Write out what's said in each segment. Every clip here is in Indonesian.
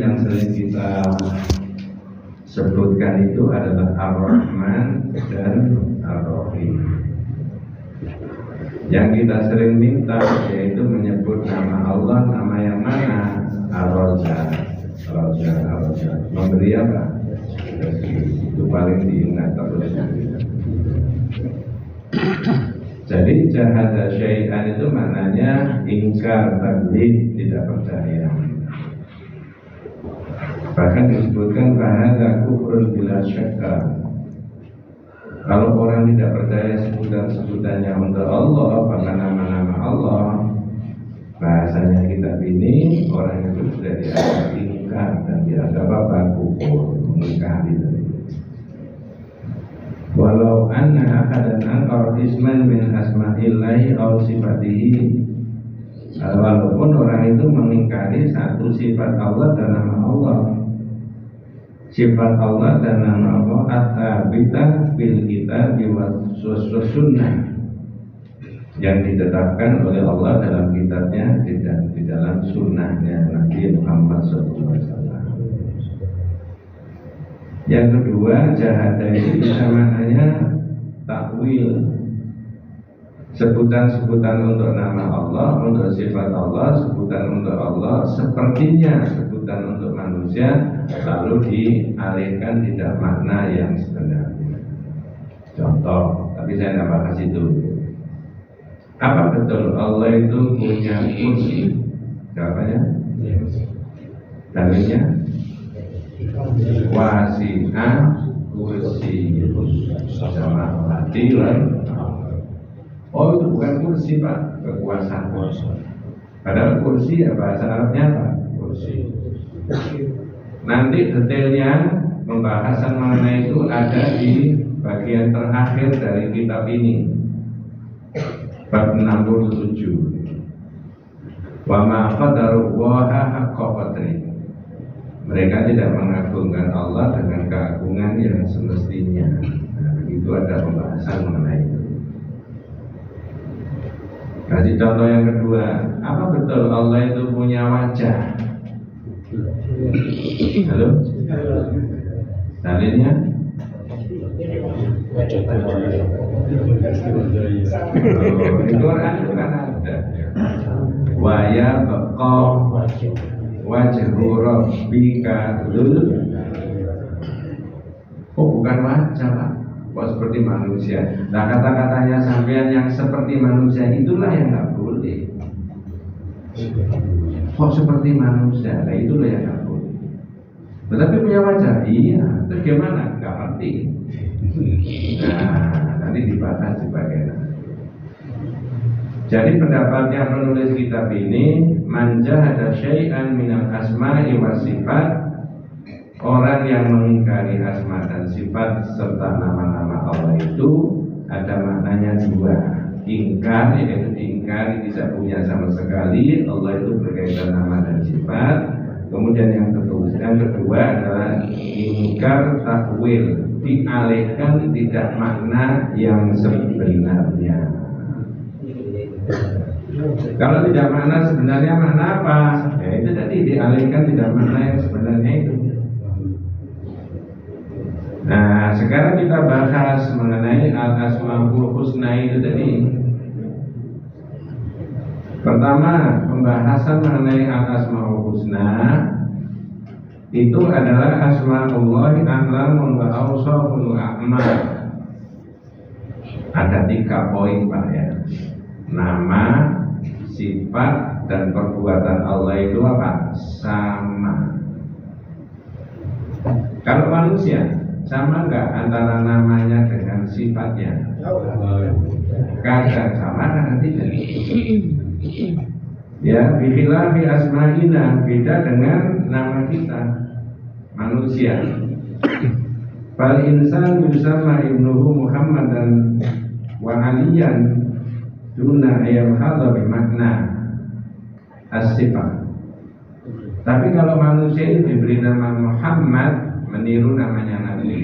yang sering kita sebutkan itu adalah Ar-Rahman dan Ar-Rahim. Yang kita sering minta yaitu menyebut nama Allah, nama yang mana? Ar-Razzaq, Ar-Razzaq. Memberi apa? Itu paling diingat terus. Jadi jahada syai'an itu maknanya ingkar, taklid, tidak percaya. Bahkan disebutkan bahada kufrun bila syakka. Kalau orang tidak percaya sebutan-sebutannya untuk Allah, bahkan nama-nama Allah, bahasanya kitab ini orang itu sudah dianggap ingkar dan dianggap apa? Kufur, mengingkari. Walau anna akadan angkar isman min asma'illahi aw sifatihi, walaupun orang itu mengingkari satu sifat Allah dan nama Allah, sifat Allah dan nama Allah at-tabita bil kitab wa sunnah, yang ditetapkan oleh Allah dalam kitabnya dan di dalam sunnahnya Nabi Muhammad SAW. Yang kedua, jahada itu bisa maknanya takwil, sebutan-sebutan untuk nama Allah, untuk sifat Allah, sebutan untuk Allah sepertinya sebutan untuk manusia, lalu dialihkan tidak makna yang sebenarnya. Contoh, tapi saya tidak bahas itu. Apa betul Allah itu punya kursi? Jawabannya? Dalilnya? Wasi'ah kursi sama mati. Oh, itu bukan kursi, Pak, kekuasaan. Padahal kursi ya bahasa Arabnya apa? Kursi. Nanti detailnya pembahasan mengenai itu ada di bagian terakhir dari kitab ini, bab 67. Wa ma qadarullaha haqqa qadri. Mereka tidak mengagungkan Allah dengan keagungan yang semestinya. Nah, itu ada pembahasan mengenai itu. Kasih contoh yang kedua, apa betul Allah itu punya wajah? Halo? Dalilnya? Di Quran itu kan ada. Wa ya baqa wajhu rabbika dzul. Oh, bukan wajah, Pak. Kok seperti manusia? Nah, kata-katanya sampean yang seperti manusia itulah yang nggak boleh. Kok seperti manusia? Nah, itulah yang nggak boleh. Tetapi punya wajah, iya. Terus gimana? Nggak ngerti. Nah, nanti dibahas di bagian. Jadi pendapatnya penulis kitab ini, manjahada syai'an minal asma'i wa sifat, orang yang mengingkari asma dan sifat serta nama-nama Allah itu ada maknanya dua. Ingkar, yaitu diingkari tidak punya sama sekali Allah itu berkaitan nama dan sifat. Kemudian yang kedua adalah ingkar takwil, dialihkan tidak makna yang sebenarnya. Kalau tidak makna sebenarnya makna apa? Ya itu tadi dialihkan tidak makna yang sebenarnya itu. Nah, sekarang kita bahas mengenai al-asmaul husna itu tadi. Pertama, pembahasan mengenai al-asmaul husna itu adalah asma'ullahi a'lamun wa awsaful a'mal. Ada 3 poin, Pak, ya. Nama, sifat, dan perbuatan Allah itu apa? Sama. Kalau manusia, sama enggak antara namanya dengan sifatnya? Kagak sama, kan tidak. Ya, bihilafi asma'ina, beda dengan nama kita manusia. Fal insan yusama ibnuhu Muhammadan wa aliyan duna ayam hadha bimakna as-sifat. Tapi kalau manusia itu diberi nama Muhammad, meniru namanya Nabi,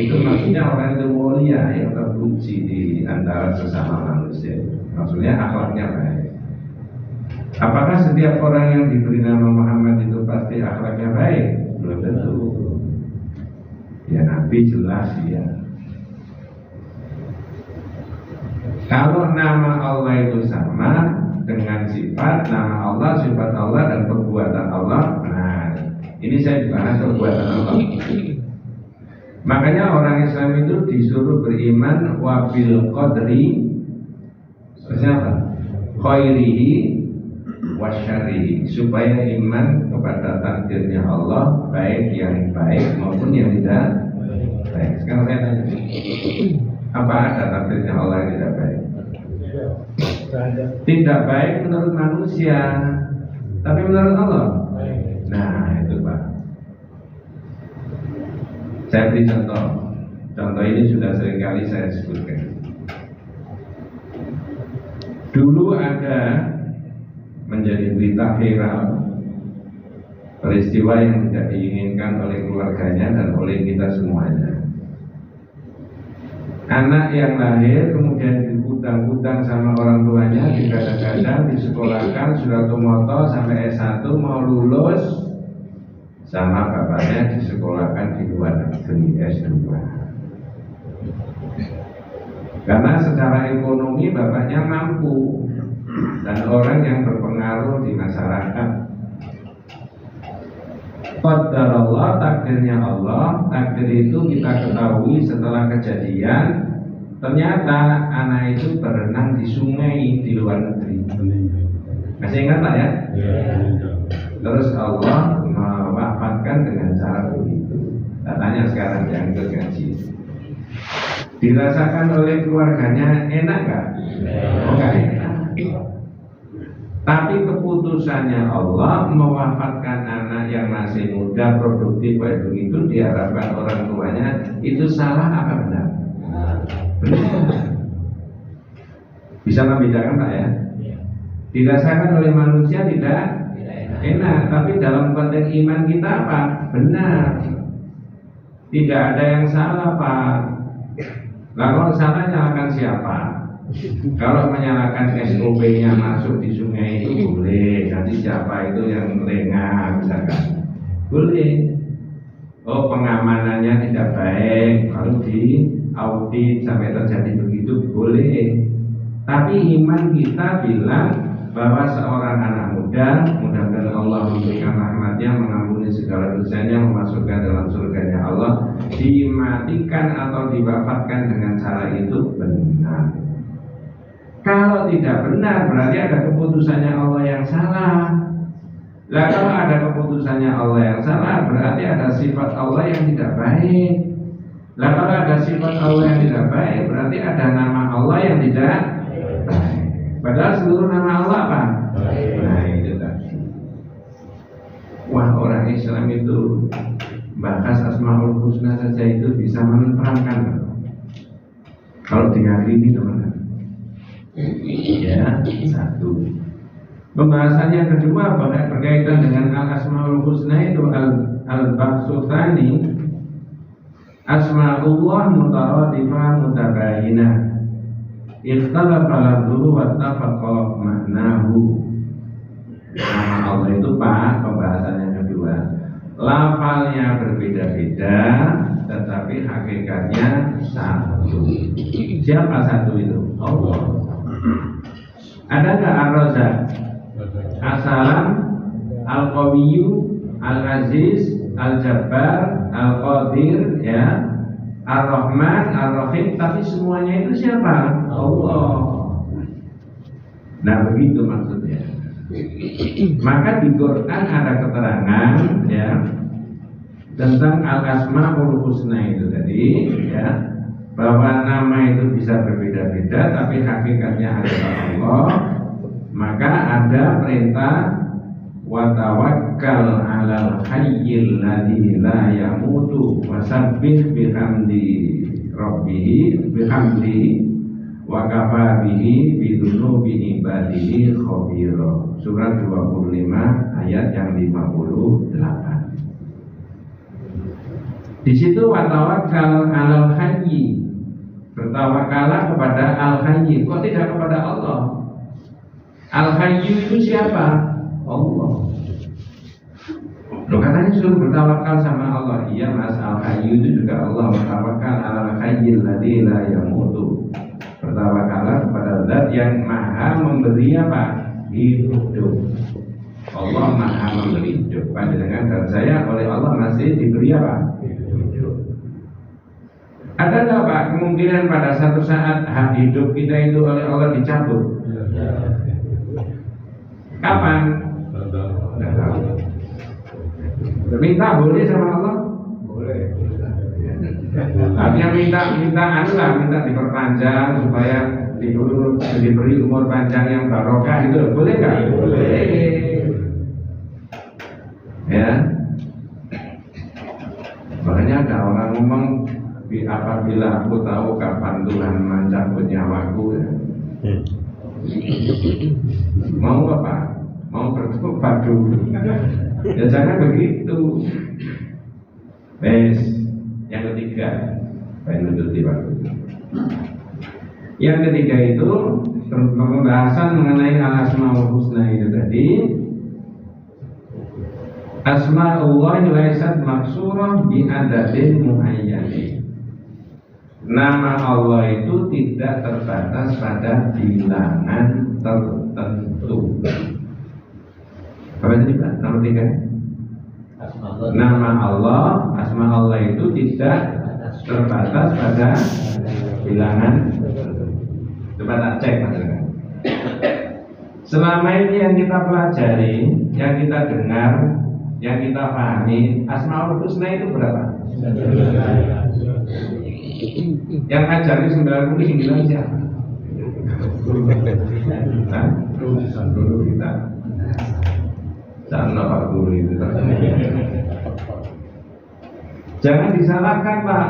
itu maksudnya orang itu mulia, yang terpuji di antara sesama manusia. Maksudnya akhlaknya baik. Apakah setiap orang yang diberi nama Muhammad itu pasti akhlaknya baik? Belum tentu. Ya Nabi jelas ya. Kalau nama Allah itu sama dengan sifat nama Allah, sifat Allah dan perbuatan Allah, nah ini saya bahas perbuatan Allah. Makanya orang Islam itu disuruh beriman wabil qadri siapa? Khairihi wasyarihi, supaya iman kepada takdirnya Allah, baik yang baik maupun yang tidak baik. Sekarang saya tanya, apa ada takdirnya Allah yang tidak baik? Tidak baik menurut manusia, tapi menurut Allah. Nah itu Pak. Saya beri contoh. Contoh ini sudah seringkali saya sebutkan. Dulu ada menjadi berita viral peristiwa yang tidak diinginkan oleh keluarganya dan oleh kita semuanya. Anak yang lahir kemudian dihutang-hutang sama orang tuanya, digadang-gadang, disekolahkan Suratomoto sampai S1, mau lulus sama bapaknya disekolahkan di luar negeri S2. Karena secara ekonomi bapaknya mampu dan orang yang berpengaruh di masyarakat. Qadarullah, takdirnya Allah. Takdir itu kita ketahui setelah kejadian. Ternyata anak itu berenang di sungai di luar negeri. Masih ingat Pak ya? Terus Allah mewafatkan dengan cara begitu. Tanya sekarang yang ikut ngaji, dirasakan oleh keluarganya enak gak? Enggak enak. Tapi keputusannya Allah mewafatkan anak yang masih muda, produktif, kayak begitu, diharapkan orang tuanya itu salah apa benar? Benar. Bisa membedakan Pak ya? Dirasakan oleh manusia tidak enak, tapi dalam konteks iman kita apa? Benar. Tidak ada yang salah Pak. Nah, kalau salah nyalakan siapa? Kalau menyalakan SOP-nya masuk di sungai itu boleh. Nanti siapa itu yang lengah misalkan? Boleh. Oh, pengamanannya tidak baik, lalu di audit sampai terjadi begitu, boleh. Tapi iman kita bilang bahwa seorang anak muda, mudah-mudahan Allah memberikan rahmatnya, mengampuni segala dosanya, memasukkan dalam surganya Allah, dimatikan atau diwafatkan dengan cara itu benar. Kalau tidak benar berarti ada keputusannya Allah yang salah. Lah kalau ada keputusannya Allah yang salah berarti ada sifat Allah yang tidak baik. Lah kalau ada sifat Allah yang tidak baik berarti ada nama Allah yang tidak baik. Padahal seluruh nama Allah apa? Nah itu tadi. Wah, orang Islam itu bahas Asmaul Husna saja itu bisa menenteramkan. Kalau diyakini teman-teman. Ya, satu. Pembahasan yang kedua berkaitan dengan Al-Asmaul Husna itu Al-Bahsu Tsani, Asmaullah mutaradifah mutabayinah, ikhtalafa lafzuhu wa ittafaqa ma'nahu. Nama Allah itu Pak, pembahasan yang kedua, lafalnya berbeda-beda tetapi hakikatnya satu. Siapa satu itu? Allah. Ada nggak Ar-Razzaq, As-Salam, Al-Qawiyyu, Al-Aziz, Al-Jabbar, Al-Qadir, ya, Ar-Rahman, Ar-Rahim, tapi semuanya itu siapa? Allah. Nah begitu maksudnya. Maka di Quran ada keterangan ya tentang Al-Asmaul Husna itu tadi ya, bahwa nama itu bisa berbeda-beda tapi hakikatnya adalah Allah. Maka ada perintah wa tawakkal 'alal hayyil ladzi la yamutu wasabbih bihamdi rabbih bihamdihi wa kafa bihi bidzunubi ibadihi khabira. Surat 25 ayat yang 58. Di situ wa tawakkal 'alal hayyi, bertawakalah kepada Al-Hayy. Kok tidak kepada Allah? Al-Hayyu itu siapa? Allah. Loh katanya suruh bertawakal sama Allah. Iya mas, Al-Hayyu itu juga Allah. Bertawakal al-Hayyil ladzi la yamutu. Bertawakallah kepada zat yang maha memberi apa? Hidup. Allah maha memberi hidup. Panjenengan dan saya oleh Allah masih diberi apa? Hidup. Ada nggak Pak kemungkinan pada satu saat hak hidup kita itu oleh Allah dicabut? Kapan? Nggak tahu. Minta boleh sama Allah? Boleh. Artinya minta diperpanjang supaya diberi umur panjang yang barokah itu boleh nggak? Boleh. Ya. Makanya ada orang ngomong apabila aku tahu kapan Tuhan mencabut nyawaku, ya. Mau apa? Mau bertobat dulu. Ya jangan begitu. Yang ketiga, yang ketiga itu pembahasan mengenai al-asmaul husna itu tadi. Asma'ullah laysat maksurah bi adadin muayyanin. Nama Allah itu tidak terbatas pada bilangan tertentu. Apa tadi Pak? Nomor 3. Nama Allah, asma Allah itu tidak terbatas pada bilangan. Coba tak cek maksudnya. Selama ini yang kita pelajari, yang kita dengar, yang kita pahami, Asmaul Husna itu berapa? Yang ngajari 99 siapa? Nah, guru kita. Jangan Pak Guru itu. Jangan disalahkan Pak.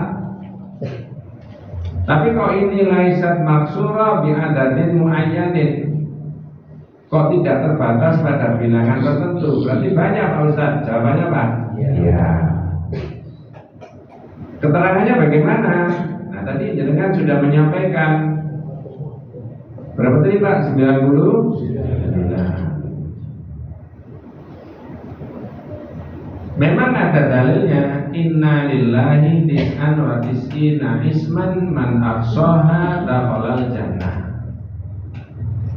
Tapi kok ini laisat maksura bi adatin muayyanin, kok tidak terbatas pada bilangan tertentu? Berarti banyak Pak Ustaz. Jawabannya Pak? Iya. Keterangannya bagaimana? Nah tadi jenengan sudah menyampaikan berapa tadi Pak? 99. Memang ada dalilnya, inna lillahi tis'an wa tis'ina isman man ahsaha dakhalal jannah.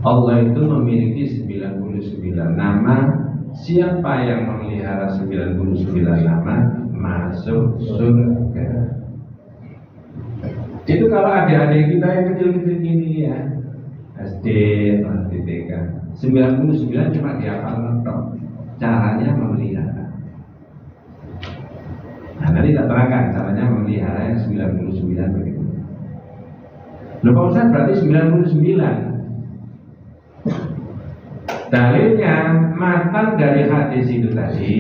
Allah itu memiliki 99 nama. Siapa yang memelihara 99 nama masuk surga. Itu kalau adik-adik kita yang kecil-kecil ini ya, SD atau TK, 99 cuma dihafal mentok. Caranya memelihara. Nah, nanti tak terangkan caranya memelihara yang 99 begitu. Loh Pak Ustaz berarti 99. Dalilnya matan dari hadis itu tadi,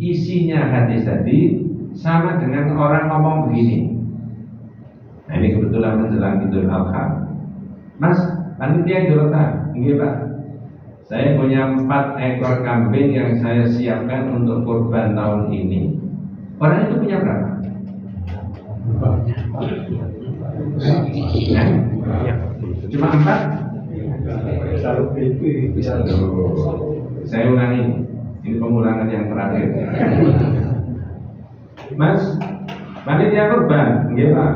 isinya hadis tadi sama dengan orang ngomong begini. Nah ini kebetulan menjelang Idul Adha. Mas, panitia Idul Adha, enggak Pak? Saya punya 4 ekor kambing yang saya siapkan untuk kurban tahun ini. Orang itu punya berapa? Ya. Cuma 4? Bisa. Saya ulangi. Ini pengulangan yang terakhir. Mas, panitia kurban, enggak Pak?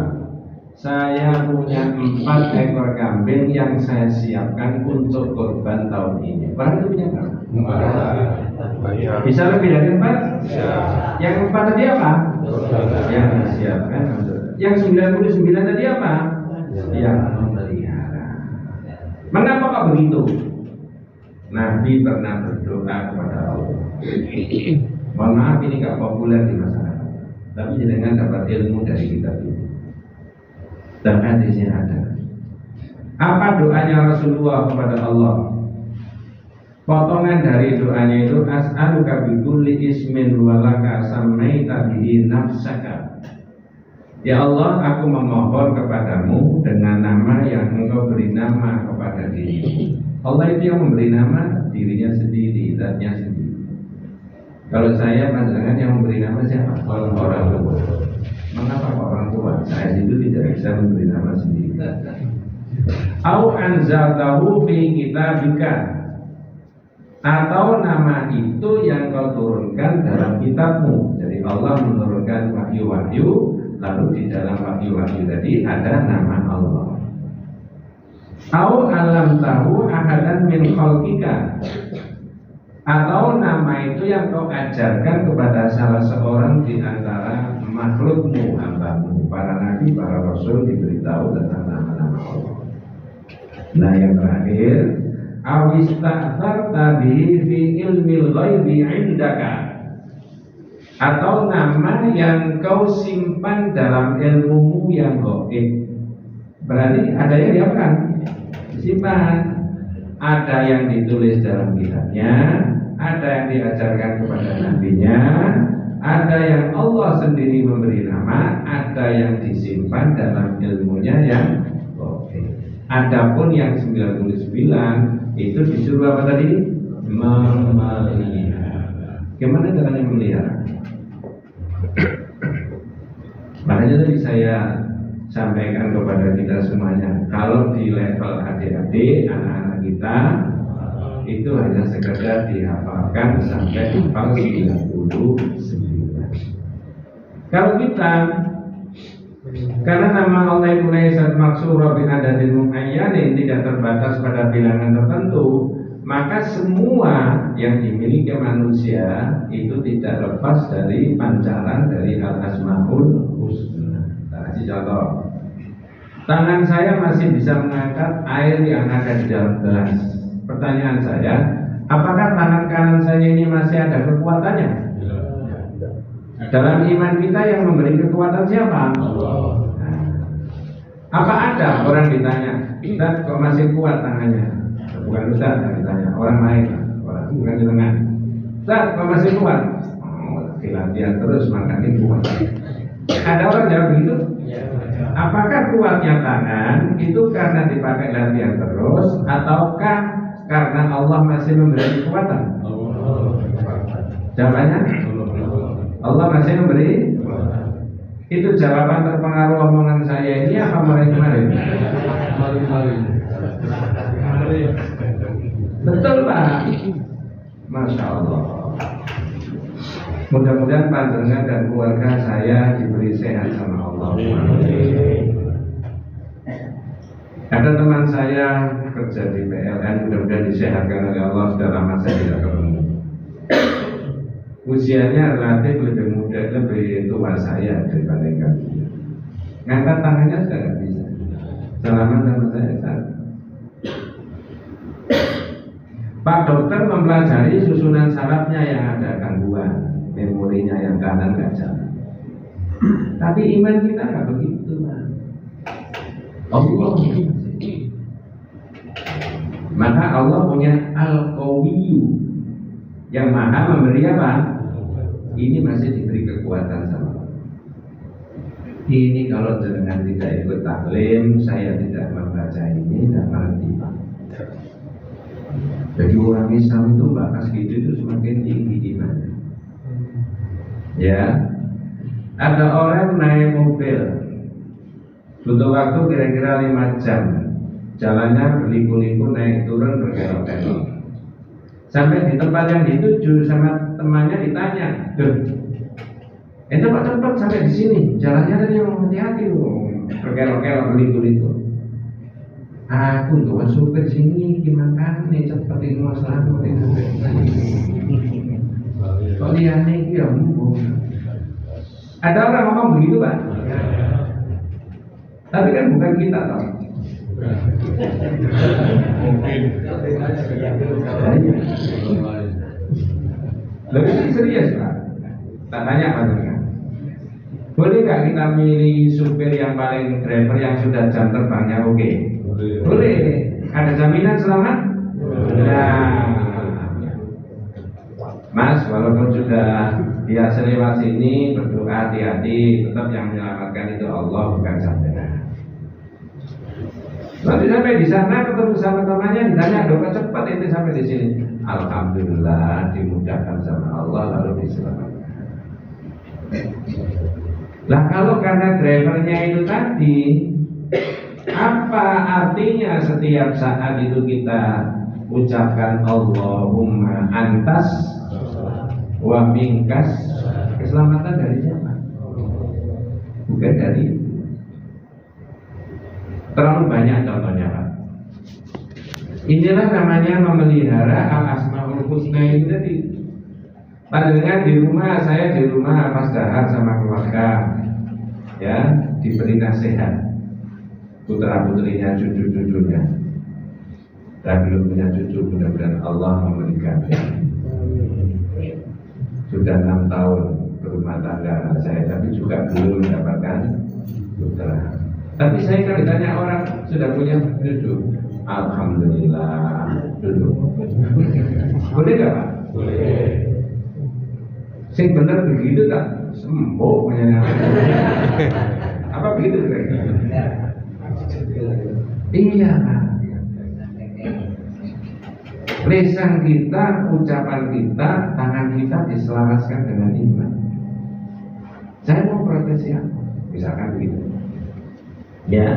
Saya punya 4 ekor kambing yang saya siapkan untuk kurban tahun ini. Orang itu punya berapa? Bisa lebih dari 4? Ya. Yang 4 tadi apa? Yang disiapkan. Yang 99 tadi apa? Yang memelihara. Mengapa kok begitu? Nabi pernah berdoa kepada Allah. Mohon maaf ini gak populer di masyarakat, tapi jangan dapat ilmu dari kitab ini. Dan hadisnya ada. Apa doanya Rasulullah kepada Allah? Potongan dari doanya itu as'aluka bi kulli ismin walaka samaita bihi nafsaka. Ya Allah, aku memohon kepadamu dengan nama yang engkau beri nama kepada dirimu. Allah itu yang memberi nama dirinya sendiri, zatnya sendiri. Kalau saya pandangan yang memberi nama siapa? Orang tua. Mengapa orang tua? Saya itu tidak bisa memberi nama sendiri. Au anzaltahu fi kitabika, atau nama itu yang kau turunkan dalam kitabmu. Jadi Allah menurunkan wahyu-wahyu, lalu di dalam wahyu-wahyu tadi ada nama Allah. Au alam tahu ahadan min khalqika, atau nama itu yang kau ajarkan kepada salah seorang di antara makhlukmu, hambamu. Para nabi, para rasul diberitahu tentang nama-nama Allah. Nah yang terakhir, awista'tharta bihi fi ilmil ghaibi indaka, atau nama yang kau simpan dalam ilmumu yang gaib. Berarti ada yang diapakan? Disimpan. Ada yang ditulis dalam kitabnya, ada yang diajarkan kepada nabinya, ada yang Allah sendiri memberi nama, ada yang disimpan dalam ilmunya yang gaib. Adapun yang 99 itu disuruh apa tadi? Memelihara. Gimana caranya memelihara? Makanya tadi saya sampaikan kepada kita semuanya, kalau di level adik-adik, anak-anak kita itu hanya sekedar dihafalkan sampai hafal 99. Kalau kita, karena nama Allah itu laisat maksura bi adadin muayyanin, tidak terbatas pada bilangan tertentu, maka semua yang dimiliki manusia itu tidak lepas dari pancaran dari al-asmaul husna. Kita kasih contoh. Tangan saya masih bisa mengangkat air yang ada di dalam gelas. Pertanyaan saya, apakah tangan kanan saya ini masih ada kekuatannya? Dalam iman kita yang memberi kekuatan siapa? Allah. Apa ada orang ditanya, Ustaz kok masih kuat tangannya? Bukan Ustaz yang ditanya, orang lain, orang bukan di tengah. Ustaz kok masih kuat? Latihan terus makanya kuat. Ada orang jawab begitu? Apakah kuatnya tangan itu karena dipakai latihan terus, ataukah karena Allah masih memberi kekuatan? Jawabannya? Allah masih memberi. Itu jawaban terpengaruh omongan saya ini apa kemarin? Betul Pak. Masya Allah. Mudah-mudahan panjenengan dan keluarga saya diberi sehat sama Allah. Ada teman saya kerja di PLN, mudah-mudahan disehatkan oleh Allah. Sudah lama saya tidak ketemu. Usianya relatif lebih muda, lebih tua saya dibandingkan dia. Ngangkat tangannya sudah nggak bisa. Salaman sama saya. Pak dokter mempelajari susunan sarafnya yang ada gangguan, memorinya yang kanan nggak jalan. Tapi iman kita nggak begitu, Pak. Allah. Maka Allah punya Al-Qawiyyu yang maha memberi apa? Ini masih diberi kekuatan sama Allah. Ini kalau dengan tidak ikut taklim, saya tidak membaca ini, tidak mengerti Pak. Jadi orang Islam itu bakas gitu itu semakin tinggi imannya. Ya, ada orang naik mobil, butuh waktu kira-kira 5 jam, jalannya berliku-liku naik turun berkelok-kelok. Sampai di tempat yang dituju sama temannya ditanya, "Ente Pak cepat sampai di sini, jalannya tadi yang hati-hati berkelok-kelok berliku-liku." Aku tuh supir sini gimana nih cepet ini masalah itu. Kok dia nih ya ada orang ngomong begitu Pak. Tapi kan bukan kita toh. Mungkin. Lebih serius Pak. Tak tanya Pak. Boleh nggak kita milih supir yang paling driver yang sudah jam terbangnya oke? Boleh. Ada jaminan selamat? Nah, Mas, walaupun sudah biasa lewat sini, berdoa hati-hati, tetap yang menyelamatkan itu Allah, bukan saya. Nanti sampai di sana ketemu sama temannya, ditanya, "Doa cepat itu sampai di sini." Alhamdulillah dimudahkan sama Allah lalu diselamatkan. Lah kalau karena drivernya itu tadi, apa artinya setiap saat itu kita ucapkan Allahumma antas wa minkas. Keselamatan dari siapa? Bukan dari. Terlalu banyak contohnya, Pak. Inilah namanya memelihara al-asmaul husna itu tadi. Panjenengan di rumah, saya di rumah pas dahar sama keluarga, ya, diberi nasihat putra putrinya, cucu cucunya. Saya belum punya cucu, mudah-mudahan Allah memberikan. Sudah 6 tahun berumah tangga saya, tapi juga belum mendapatkan putra. Tapi saya kalau ditanya orang sudah punya cucu, alhamdulillah dulu. Boleh gak, Pak? Boleh. Sing bener begitu tak sembuh punya. Apa begitu kira-kira? Iya, Pak. Lisan kita, ucapan kita, tangan kita diselaraskan dengan iman. Saya mau protes ya, misalkan begitu. Ya,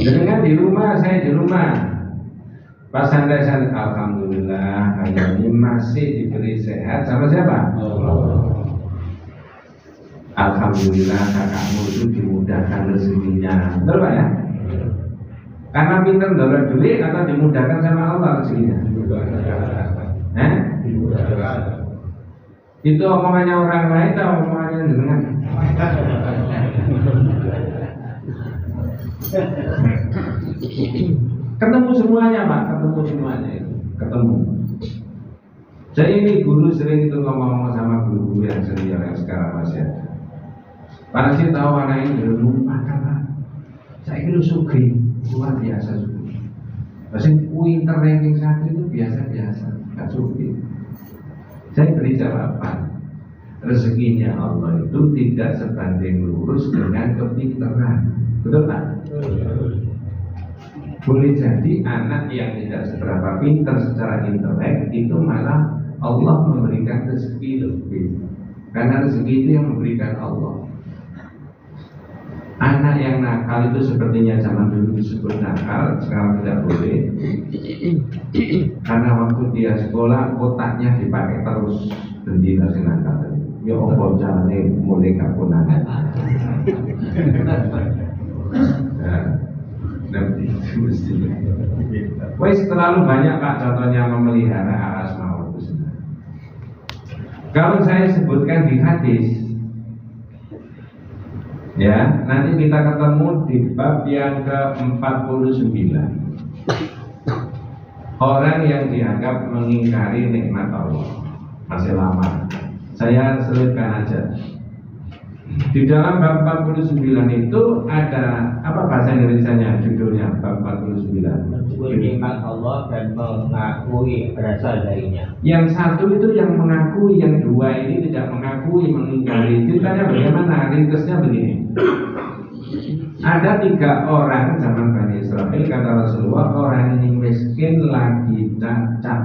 dengan di rumah, saya di rumah. Pas santai-santai, alhamdulillah, hari ini masih diberi sehat sama siapa? Allah. Alhamdulillah kakakmu itu dimudahkan rezekinya. Betul Pak ya? Karena pintar dapat duit atau dimudahkan sama Allah rezekinya? Dimudahkan. Itu omongannya orang lain atau omongannya jenengan? Ketemu semuanya Pak, ketemu semuanya itu, ketemu. Saya ini guru sering itu ngomong sama guru-guru yang senior yang sekarang masih ada. Para sih tahu anak ini belum makan Pak. Saya itu sugih, luar biasa sugih. Masih pinter ranking 1 itu biasa-biasa, nggak sugih. Saya beri jawaban. Rezekinya Allah itu tidak sebanding lurus dengan kepintaran. Betul Pak? Boleh jadi anak yang tidak seberapa pintar secara intelek itu malah Allah memberikan rezeki lebih. Karena rezeki itu yang memberikan Allah. Anak yang nakal itu sepertinya zaman dulu disebut nakal, sekarang tidak boleh. Karena waktu dia sekolah otaknya dipakai terus bendina sing nakal. Ya opo jalane mulai kapunan. Wes terlalu banyak Pak contohnya memelihara al-asmaul husna. Kalau saya sebutkan di hadis, ya nanti kita ketemu di bab yang ke-49. Orang yang dianggap mengingkari nikmat Allah. Masih lama. Saya selipkan aja. Di dalam bab 49 itu ada apa bahasa Indonesianya judulnya bab 49? Menyebut nikmat Allah dan mengakui berasal darinya. Yang satu itu yang mengakui, yang dua ini tidak mengakui, mengingkari. Ceritanya bagaimana? Ringkasnya begini. Ada 3 orang zaman Bani Israel, kata Rasulullah, orang ini miskin lagi cacat.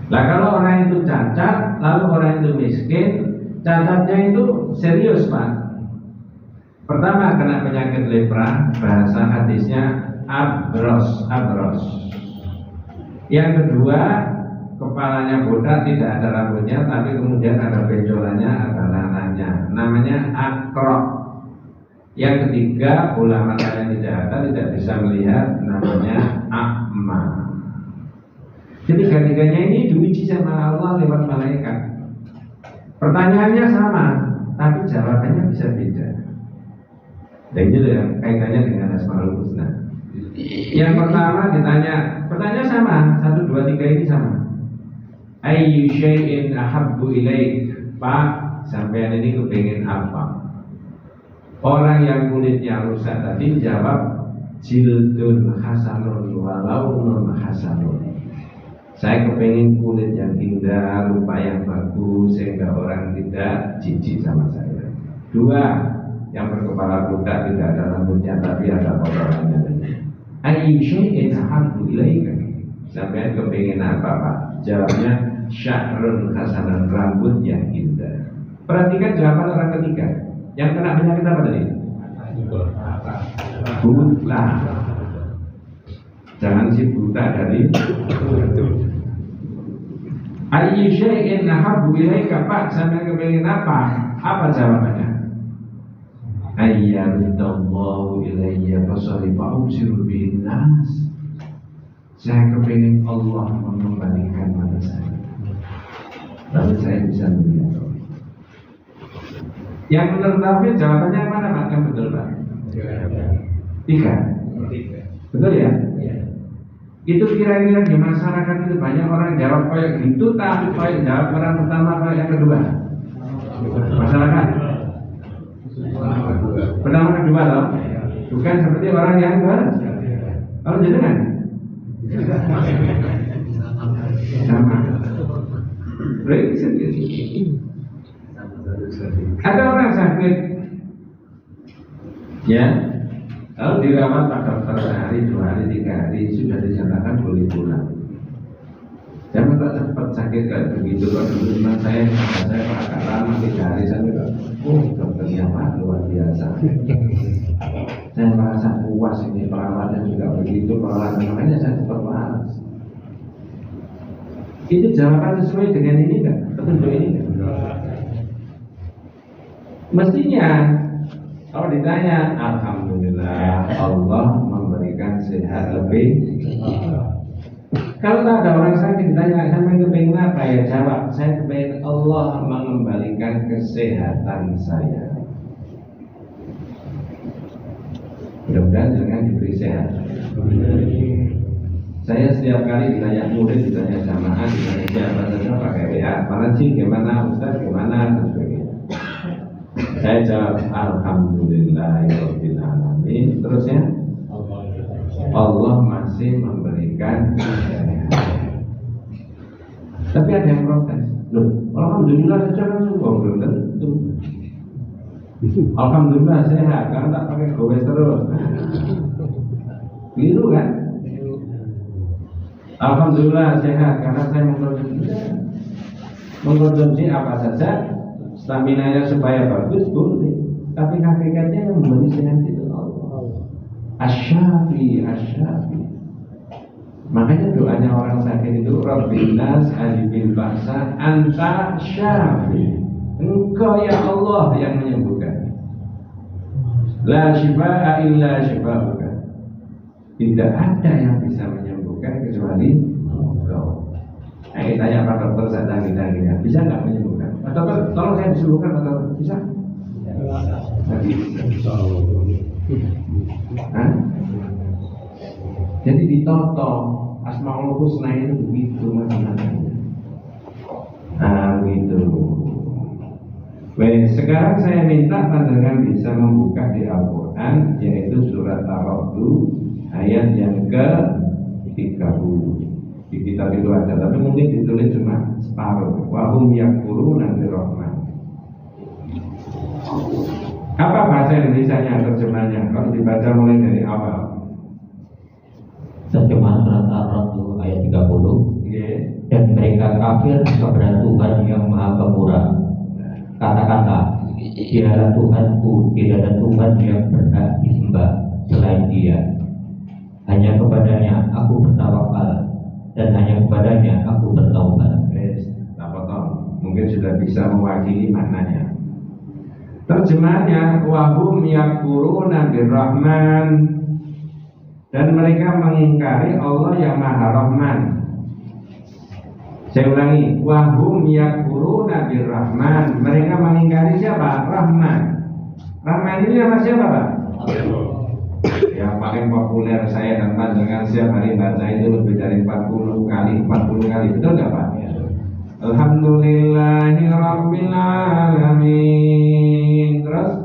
Nah kalau orang itu cacat, lalu orang itu miskin, cacatnya itu serius Pak. Pertama kena penyakit lepra, bahasa hadisnya abros. Yang kedua kepalanya botak, tidak ada rambutnya, tapi kemudian ada benjolannya, ada nanahnya, namanya akrok. Yang ketiga bola matanya tidak bisa melihat, namanya akma. Ketiga-tiganya ini diuji sama Allah lewat malaikat. Pertanyaannya sama, tapi jawabannya bisa beda. Dan itu yang kaitannya dengan Asmaul Husna. Yang pertama ditanya, pertanyaan sama, 1, 2, 3 ini sama. Ayyu syai'in ahabbu ilaik? Pak, sampean ini kepengin apa? Orang yang kulitnya rusak tadi jawab jildun hasanun walaunun hasanun. Saya kepengin kulit yang indah, rupa yang bagus, sehingga orang tidak jijik sama saya. 2, yang berkepala botak, tidak ada rambutnya tapi ada kotorannya. Ayyu syai'in ahabbu ilaika? Sampai kepengin apa Pak? Jawabnya sya'run hasanun, rambut yang indah. Perhatikan jawaban orang ketiga. Yang kena penyakit apa tadi? Buta. Jangan si buta dari ayyu syai'in ahabbu ilaika, Pak, sampai kepengin apa? Apa jawabannya? Ayyadallahu ilayya fasari fa'usiru bihin nas. Saya kepengin Allah mengembalikan pada saya, lalu saya bisa melihat. Yang menurut Taufik jawabannya mana Pak? Yang betul Pak? Tiga. Betul ya? Itu kira-kira di masyarakat itu banyak orang jawab kayak gitu, tapi kayak jawab orang pertama kayak yang kedua. Masyarakat pertama kedua loh, bukan seperti orang yang kalau jenengan sama. Ada orang sakit, ya, lalu dirawat Pak dokter sehari, 2 hari, 3 hari, sudah dinyatakan boleh pulang. Jangan tak cepat sakit kayak begitu. Kalau dulu memang saya agak lama, 3 hari saya bilang, dokternya Pak luar biasa. Saya merasa puas ini, perawatnya juga begitu, makanya saya cepat malas. Itu jawaban sesuai dengan ini kan? Petunjuk ini kan? Mestinya kalau ditanya, alhamdulillah Allah memberikan sehat lebih. Kalau tak ada orang sakit ditanya, saya kepingin apa ya? Jawab, saya kepingin Allah mengembalikan kesehatan saya. Mudah-mudahan jangan diberi sehat. Saya setiap kali ditanya murid, ditanya jamaah, ditanya siapa saja pakai WA, mana sih, gimana Ustaz, gimana, dan sebagainya. Saya jawab alhamdulillahirabbil alamin. Terusnya Allah masih memberikan kesehatan. Tapi ada yang protes. Loh, alhamdulillah saja kan sembuh, belum tentu. Alhamdulillah sehat, karena tak pakai gowes terus. Gitu kan? Alhamdulillah sehat karena saya mengkonsumsi apa saja, stamina-nya supaya bagus boleh. Tapi hakikatnya yang memberi sehat itu Allah. Asy-Syafi, Asy-Syafi. Makanya doanya orang sakit itu Rabbinas alibil ba'sa anta syafi. Engkau ya Allah yang menyembuhkan. La syifaa'a illa syifa'uka. Tidak ada yang bisa menyembuhkan kecuali Engkau. Nah, kita tanya Pak Dokter sadang kita bisa nggak menyembuhkan? Pak Dokter, tolong saya disembuhkan, Pak Dokter. Bisa? Nggak bisa. Hah? Jadi ditoto Asmaul Husna itu begitu macam-macamnya. Nah, begitu. Baik, sekarang saya minta pandangan bisa membuka di Al-Quran, yaitu surat Ar-Ra'd ayat yang ke-30. Di kitab itu ada, tapi mungkin ditulis cuma separuh. Wahum yakfuruna birrahman. Apa bahasa Indonesianya terjemahnya? Kalau dibaca mulai dari awal. Terjemahan surat Ar-Ra'd ayat 30. Dan mereka kafir kepada Tuhan yang Maha Pemurah. Kata-kata, tiada Tuhanku, tidak ada Tuhan yang berhak disembah selain Dia. Hanya kepadanya aku bertawakal dan hanya kepadanya aku bertaubat. Mungkin sudah bisa mewakili maknanya. Terjemahannya wahum yakfuruna birrahman, dan mereka mengingkari Allah yang Maha Rahman. Saya ulangi, wahum yakfuruna birrahman, mereka mengingkari siapa? Rahman. Rahman ini nama siapa Pak? Yang paling populer saya dan pandangan setiap hari baca itu lebih dari 40 kali, betul nggak Pak? Alhamdulillahi Rabbil Alamin. Terus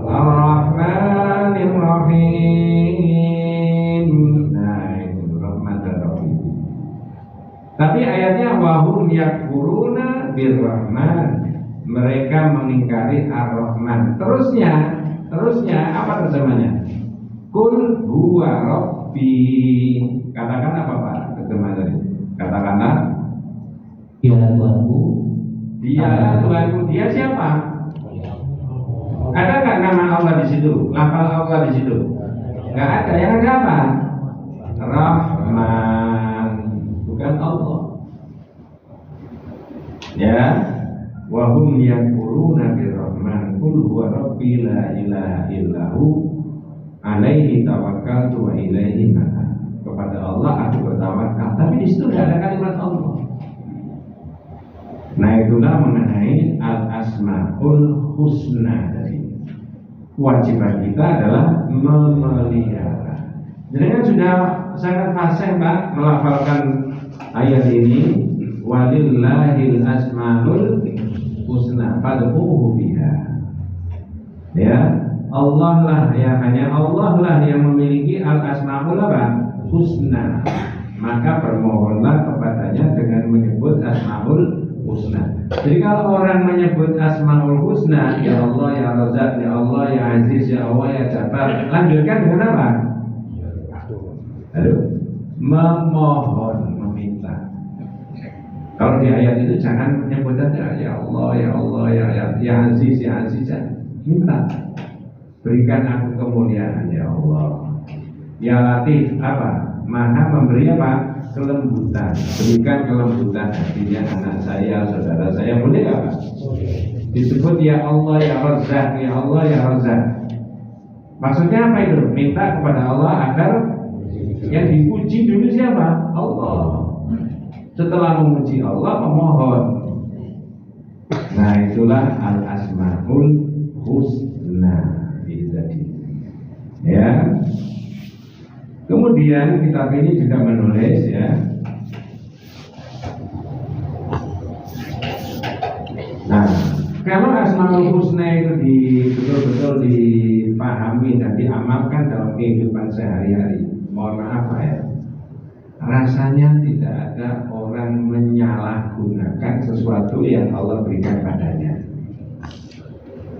Ar-Rahmanir Rahim. Nah itu Rahman dan Rahim. Tapi ayatnya wahum yakfuruna birrahman, mereka mengingkari Ar-Rahman. Terusnya apa terjemahnya? Kul huwa rabbi. Katakan apa Pak terjemahannya? Katakanlah Dialah Tuhanku. Dialah Tuhanku. Dia siapa? Ada nggak nama Allah di situ? Lafal Allah di situ? Nggak ada. Yang ada apa? Rahman, bukan Allah. Ya, wa hum yakfuruna birrahman qul huwa rabbi la ilaha illahu alaihi tawakkaltu wa ilaihi ma'ab. Kepada Allah aku bertawakal, tapi di situ tidak ada kalimat Allah. Nah, itulah mengenai al-asmaul husna tadi. Kewajiban kita adalah memelihara. Jadi kan sudah sangat fasih Pak melafalkan ayat ini, walillahil asmaul husna fad'uhu biha. Ya, Allah lah ya, hanya Allah lah yang memiliki al-asmaul husna. Maka bermohonlah kepadanya dengan menyebut asmaul husna. Jadi kalau orang menyebut asmaul husna, ya Allah, ya Razak, ya Allah, ya Aziz, ya Allah, ya Jabbar, lanjutkan dengan apa? Aduh, memohon, meminta. Kalau di ayat itu jangan menyebut aja ya Allah, ya Allah, ya Aziz, ya Aziz, minta. Berikan aku kemuliaan ya Allah. Ya Latif, apa? Maha memberi apa? Kelembutan. Berikan kelembutan hatinya anak saya, saudara saya, boleh apa? Disebut ya Allah, ya Razak, ya Allah, ya Razak. Maksudnya apa itu? Minta kepada Allah agar yang dipuji dulu siapa? Allah. Setelah memuji Allah, memohon. Nah, itulah al-asmaul husna itu tadi. Ya. Kemudian kitab ini juga menulis ya. Nah, kalau asmaul husna itu betul-betul dipahami dan diamalkan dalam kehidupan sehari-hari, mohon maaf ya, rasanya tidak ada orang menyalahgunakan sesuatu yang Allah berikan padanya.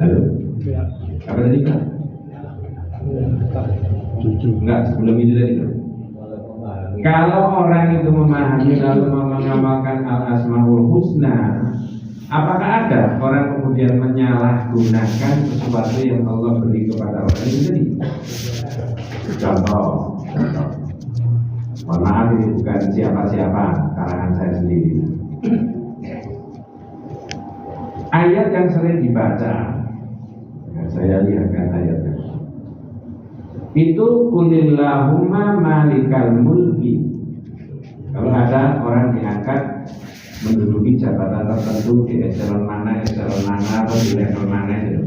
Halo? Apa tadi Pak? Enggak, sebelum itu tadi. Kalau orang itu memahami lalu mengamalkan al-asmaul husna, apakah ada orang kemudian menyalahgunakan sesuatu yang Allah beri kepada orang itu tadi? Contoh. Mohon maaf, ini bukan siapa-siapa, karangan saya sendiri. Ayat yang sering dibaca, saya lihatkan ayatnya. Itu kulillahumma malikal mulki. Kalau ada orang diangkat menduduki jabatan tertentu di eselon mana atau di level mana itu.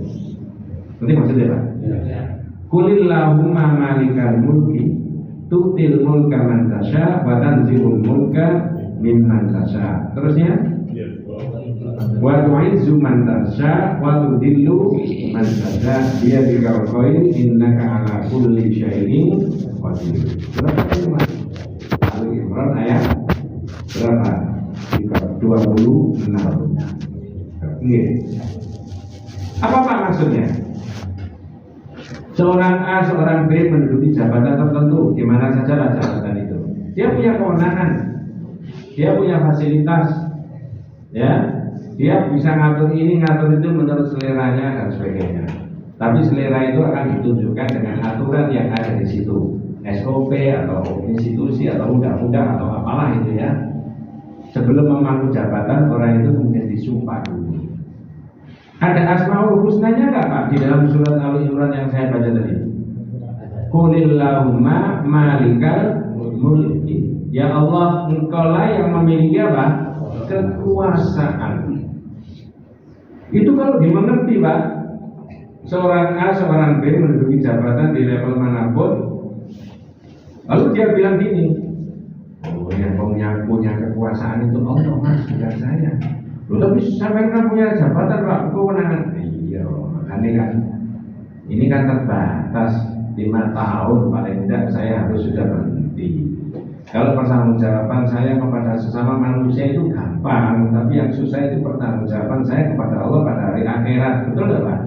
Nanti maksudnya Pak? Ya. Kulillahumma malikal mulki tu'til mulka man tasha wa tanzilul mulka mimman tasha. Terusnya wa tu'izzu man tasha wa tudillu man tasha biyadikal khair innaka ala kulli syai'in qadir. Berapa ayat? Al-Imran ayat berapa? 26. Oke. Apa Pak maksudnya? Seorang A, seorang B menduduki jabatan tertentu, di mana saja jabatan itu. Dia punya kewenangan, dia punya fasilitas, ya. Dia bisa ngatur ini, ngatur itu menurut seleranya dan sebagainya. Tapi selera itu akan ditunjukkan dengan aturan yang ada di situ, SOP atau institusi atau undang-undang atau apalah itu ya. Sebelum memangku jabatan, orang itu kemudian disumpah dulu. Ada asmaul husnanya nggak Pak di dalam surat Al-Imran yang saya baca tadi? Qulillahumma malikal mulki. Ya Allah, Engkaulah yang memiliki apa? Kekuasaan. Itu kalau dimengerti Pak, seorang A, seorang B menduduki jabatan di level manapun, lalu dia bilang gini, oh yang punya kekuasaan itu Allah Mas, bukan saya. Loh, tapi sampai kan punya jabatan Pak, kewenangan. Iya, makanya kan ini kan terbatas 5 tahun paling tidak saya harus sudah berhenti. Kalau pertanggungjawaban saya kepada sesama manusia itu gampang, tapi yang susah itu pertanggungjawaban saya kepada Allah pada hari akhirat, betul nggak Pak?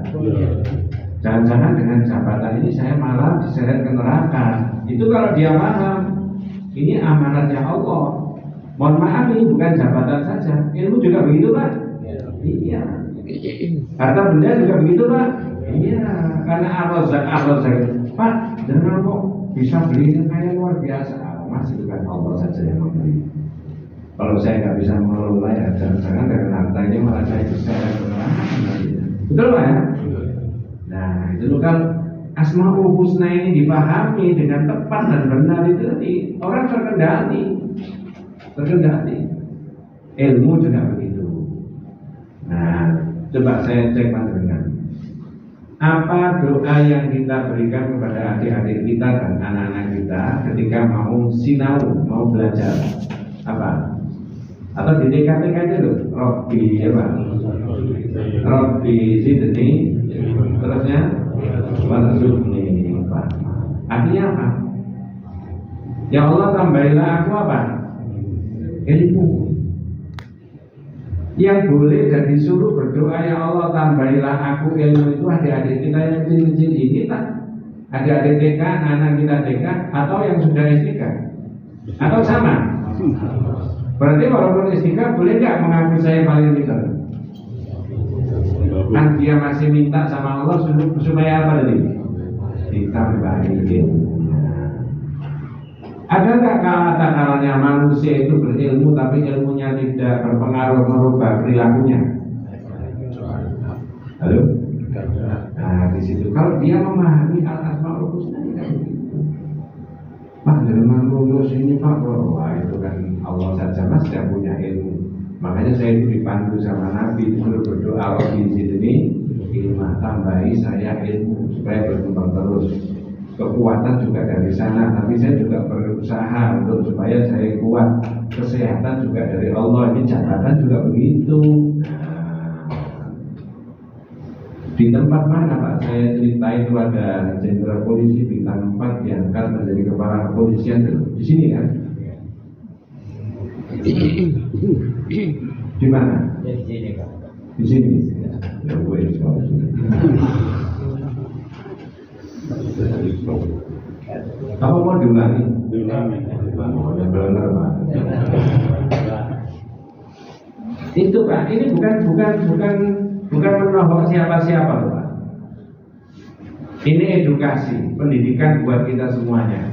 Jangan-jangan dengan jabatan ini saya malah diseret ke neraka. Itu kalau dia paham, ini amanatnya Allah. Mohon maaf, ini bukan jabatan saja, ilmu juga begitu Pak. Iya. Harta benda juga begitu Pak. Iya. Karena Allah Pak, jangan kok bisa beli kekayaan luar biasa. emas itu kan Allah saja yang memberi. Kalau saya nggak bisa mengelola ya jangan dengan hartanya malah saya bisa betul Pak ya? Nah itu kan Asmaul Husna ini dipahami dengan tepat dan benar itu tadi orang terkendali. Ilmu juga begitu. Nah coba saya cek panjenengan. Apa doa yang kita berikan kepada adik-adik kita dan anak-anak kita ketika mau sinau, mau belajar? Apa? Atau di TK-TK itu loh, Robbi, ya Pak? Robbi Zidni, terusnya Warzuqni. Artinya apa? Ya Allah tambahilah aku apa? Ilmu. Yang boleh dan disuruh berdoa ya Allah tambahilah aku ilmu itu adik-adik kita yang kecil-kecil ini tak? Adik-adik TK, anak kita TK atau yang sudah STK? Atau sama? Berarti walaupun STK boleh nggak mengaku saya paling pintar? Kan dia masih minta sama Allah supaya apa tadi? Ditambahi ilmunya. Ada nggak kata-katanya manusia itu berilmu tapi ilmunya tidak berpengaruh merubah perilakunya? Halo? Nah di situ kalau dia memahami al-asmaul husna tidak begitu. Pak jangan lulus ini Pak, wah itu kan Allah saja mas yang punya ilmu. Makanya saya itu dipandu sama Nabi disuruh berdoa di sini ilmu tambahi saya ilmu supaya berkembang terus. Kekuatan juga dari sana, tapi saya juga berusaha untuk supaya saya kuat. Kesehatan juga dari Allah, ini catatan juga begitu. Di tempat mana Pak? Saya cerita itu ada jenderal polisi bintang 4 diangkat menjadi kepala kepolisian di sini kan? Di mana? Di sini Pak. Di sini. Ya gue di sini. Apa mau diulangi? Oh, ya benar Pak. Itu Pak, ini bukan menohok siapa-siapa Pak. Ini edukasi, pendidikan buat kita semuanya.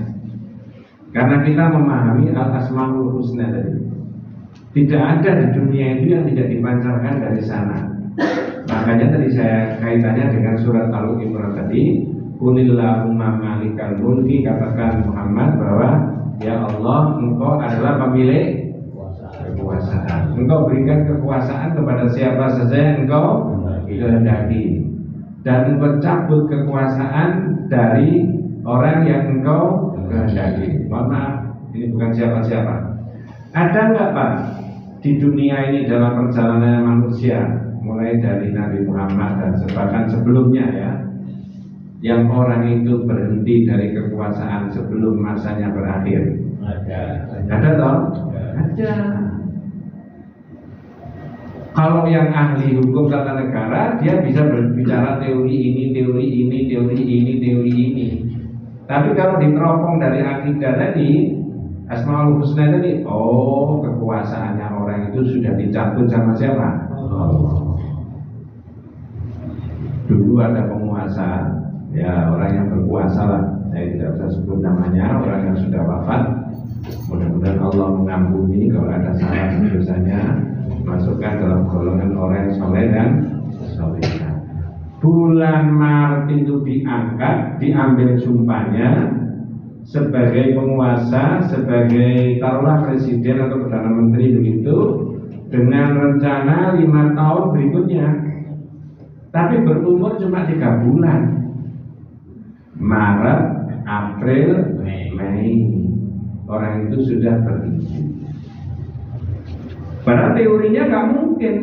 Karena kita memahami al-asmaul husna tadi. Tidak ada di dunia itu yang tidak dipancarkan dari sana. Makanya tadi saya kaitannya dengan surat Al-Imran tadi. Qulillahumma malikal mulki, katakan Muhammad bahwa ya Allah engkau adalah pemilik kekuasaan. Engkau berikan kekuasaan kepada siapa saja yang engkau kehendaki, dan engkau cabut kekuasaan dari orang yang engkau kehendaki. Mohon maaf, ini bukan siapa-siapa. Ada nggak Pak di dunia ini dalam perjalanan manusia mulai dari Nabi Muhammad dan bahkan sebelumnya ya, yang orang itu berhenti dari kekuasaan sebelum masanya berakhir? Ada toh? Ada. Kalau yang ahli hukum tata negara, dia bisa berbicara teori ini, teori ini, teori ini, teori ini. Tapi kalau diteropong dari akidah tadi, Asmaul Husna tadi, oh kekuasaannya orang itu sudah dicabut sama siapa? Dulu ada penguasa, ya orang yang berkuasa lah, saya tidak bisa sebut namanya, orang yang sudah wafat. Mudah-mudahan Allah mengampuni kalau ada salah dosanya, masukkan dalam golongan orang soleh dan solehah. Bulan Maret itu diangkat, diambil sumpahnya sebagai penguasa, sebagai taruhlah presiden atau perdana menteri begitu, dengan rencana 5 tahun berikutnya. Tapi berumur cuma 3 bulan. Maret, April, Mei. Orang itu sudah berhenti. Padahal teorinya nggak mungkin.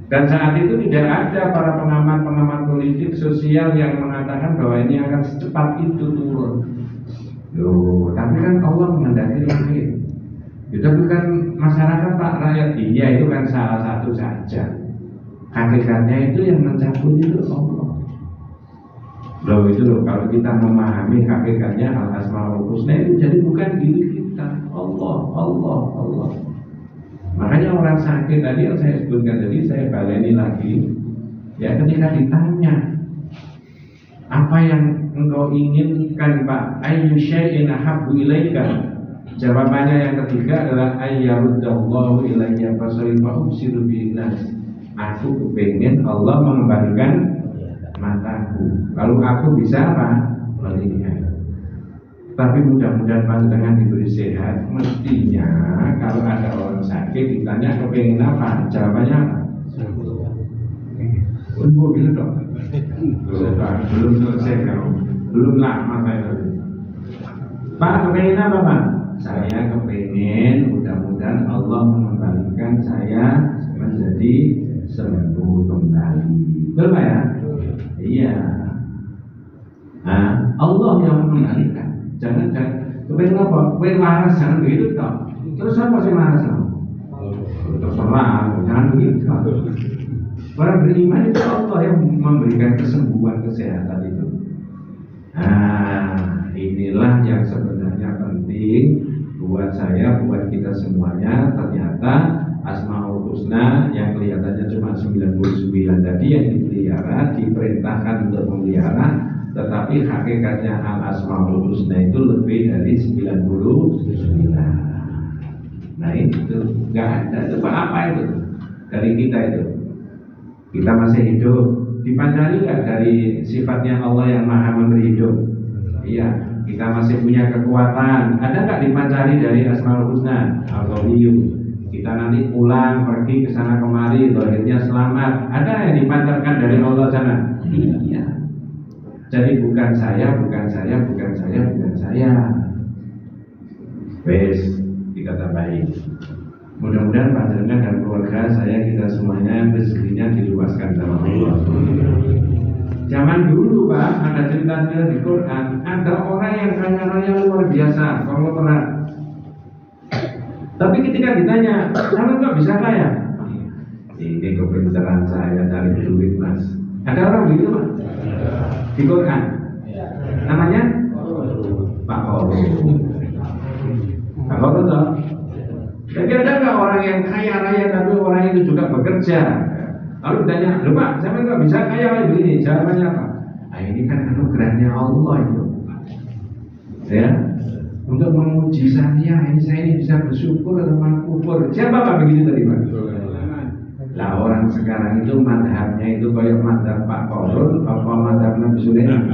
Dan saat itu tidak ada para pengamat-pengamat politik sosial yang mengatakan bahwa ini akan secepat itu turun. Loh, tapi kan Allah menghendaki lain. Itu bukan masyarakat Pak, rakyat iya itu kan salah satu saja. Hakikatnya itu yang mencabut itu Allah. Loh itu loh, kalau kita memahami hakikatnya al-asmaul husna itu jadi bukan diri kita, Allah. Makanya orang sakit tadi yang saya sebutkan tadi, saya baleni lagi. Ya ketika ditanya Apa yang engkau inginkan, Pak? Ayyu syai'in ahabbu ilaika? Jawabannya yang ketiga adalah ayyarudallahu ilayya fasarifa ubsiru binas. Aku kepingin Allah mengembalikan mataku. Lalu aku bisa apa? Melihat. Tapi mudah-mudahan panjenengan diberi sehat. Mestinya kalau ada orang sakit ditanya kepingin apa? Jawabannya apa? Sembuh gitu dong. Belum selesai kamu. Belum lama saya. Pak kepingin apa, Pak? Saya kepingin mudah-mudahan Allah mengembalikan saya menjadi sembuh kembali. Betul Pak ya? Iya. Nah, Allah yang mengembalikan. Jangan kepingin apa? Kepingin waras jangan begitu toh. Terus apa sih waras? Terserah, jangan begitu. Orang beriman itu Allah yang memberikan kesembuhan, kesehatan itu. Nah, inilah yang sebenarnya penting buat saya, buat kita semuanya. Ternyata Asmaul Husna yang kelihatannya cuma 99 tadi yang dipelihara, diperintahkan untuk memelihara, tetapi hakikatnya Al Asmaul Husna itu lebih dari 99. Nah itu nggak ada. Itu apa itu dari kita itu? Kita masih hidup, dipandang nggak dari sifatnya Allah yang Maha memberi hidup? Iya, kita masih punya kekuatan. Ada nggak dipancari dari Asmaul Husna? Al-Qawiyyu. Kita nanti pulang pergi ke sana kemari, lahirnya selamat. Ada yang dipancarkan dari Allah sana? Iya. Jadi bukan saya. Wes, kita tambahin. Mudah-mudahan panjenengan dan keluarga saya, kita semuanya rezekinya diluaskan sama Allah. Zaman dulu Pak, ada ceritanya di Quran, ada orang yang kaya raya luar biasa, konglomerat. Tapi ketika ditanya, kamu kok bisa kaya? Ini kepintaran saya cari duit Mas. Ada orang begitu Pak? Di Quran. Namanya Pak Korun. Pak Korun toh? Jadi ada nggak orang yang kaya raya tapi orang itu juga bekerja? Lalu ditanya, loh Pak, saya nggak bisa kaya kayak begini. Jawabannya apa? Nah ini kan anugerahnya Allah itu. Ya, untuk menguji saya ini bisa bersyukur atau mengkufur. Siapa Pak begitu tadi Pak? Lah orang sekarang itu madhabnya itu kayak madhab Pak Korun, apa madhab Nabi Sulaiman?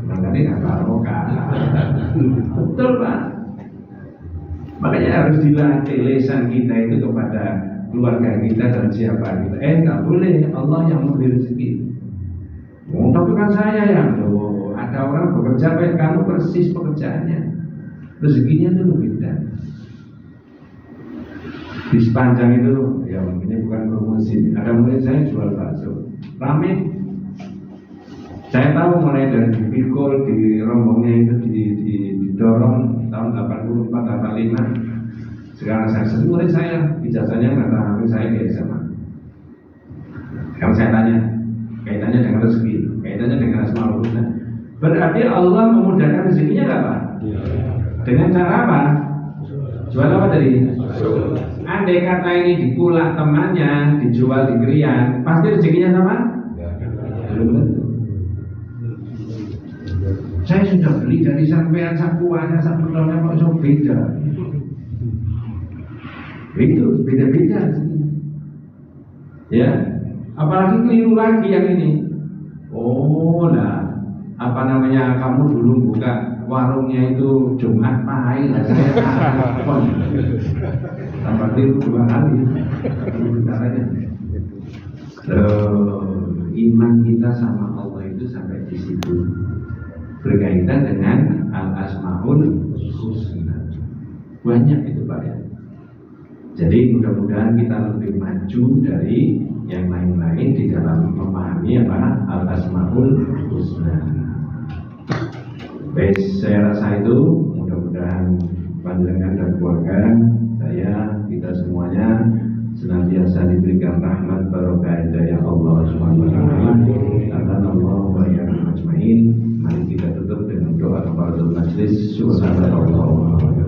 Makanya nggak tahu kan? Betul Pak. Makanya harus dilatih lisan kita itu kepada keluarga kita dan siapa kita. Nggak boleh, Allah yang memberi rezeki. Oh, tapi kan saya yang loh, ada orang bekerja kayak kamu persis pekerjaannya, rezekinya itu lebih beda. Di sepanjang itu, ya ini bukan promosi. Ada murid saya jual bakso, rame. Saya tahu mulai dari dipikul, di rombongnya itu didorong tahun 84-85. Sekarang saya murid saya, ijazahnya kata saya di SMA. Kalau saya tanya, kaitannya dengan rezeki, kaitannya dengan Asmaul Husna. Berarti Allah memudahkan rezekinya nggak Pak? Dengan cara apa? Jual apa tadi? Andai kata ini dipulak temannya, dijual di Krian, pasti rezekinya sama? Belum tentu. Saya sudah beli dari sampean sakuannya, sakuannya kok so beda. Itu beda-beda. Ya, apalagi keliru lagi yang ini. Oh lah, apa namanya, kamu dulu buka warungnya itu Jumat Pahing, saya telepon. Tambah keliru 2 kali. Caranya. Iman kita sama Allah itu sampai di situ. Berkaitan dengan Al-Asmaul Husna. Banyak itu Pak ya. Jadi mudah-mudahan kita lebih maju dari yang lain-lain di dalam memahami apa Al-Asmaul Husna. Baik, saya rasa itu mudah-mudahan panjenengan dan keluarga saya, kita semuanya senantiasa diberikan rahmat barokah hidayah Allah Subhanahu wa taala. Allah wa iyyakum ajmain. Mari kita tutup dengan doa kafaratul majlis. Subhanallah.